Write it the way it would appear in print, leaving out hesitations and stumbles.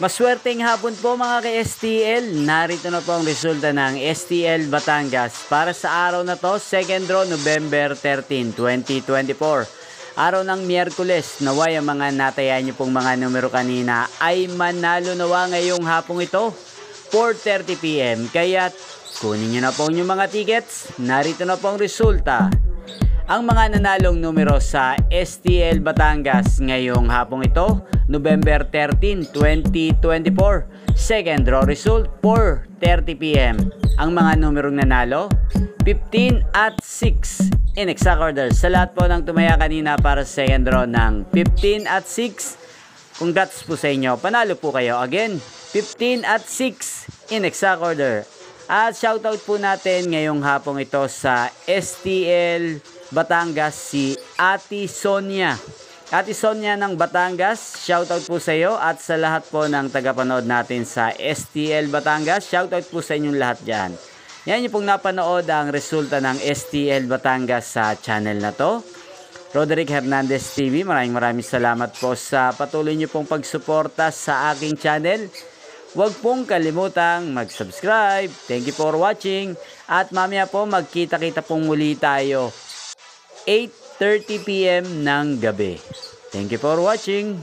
Maswerteng hapon po mga ka-STL. Narito na po ang resulta ng STL Batangas para sa araw na to, second draw November 13, 2024. Araw ng Miyerkules, naway ang mga natayan nyo pong mga numero kanina ay manalo nawa ngayong hapong ito, 4:30 PM. Kaya kunin nyo na po yung mga tickets. Narito na po ang resulta. Ang mga nanalong numero sa STL Batangas ngayong hapong ito, November 13, 2024. Second draw result, 4:30 PM. Ang mga numerong nanalo, 15 at 6 in exact order. Sa lahat po ng tumaya kanina para sa second draw ng 15 at 6, congrats po sa inyo. Panalo po kayo. Again, 15 at 6 in exact order. At shoutout po natin ngayong hapong ito sa STL Batangas si Ate Sonia. Ate Sonia ng Batangas, shoutout po sa iyo at sa lahat po ng tagapanood natin sa STL Batangas. Shoutout po sa inyong lahat dyan. Yan yung pong napanood ang resulta ng STL Batangas sa channel na to. Roderick Hernandez TV, maraming salamat po sa patuloy nyo pong pagsuporta sa aking channel. Huwag pong kalimutang mag-subscribe. Thank you for watching. At mamaya po magkita-kita pong muli tayo 8:30 PM ng gabi. Thank you for watching.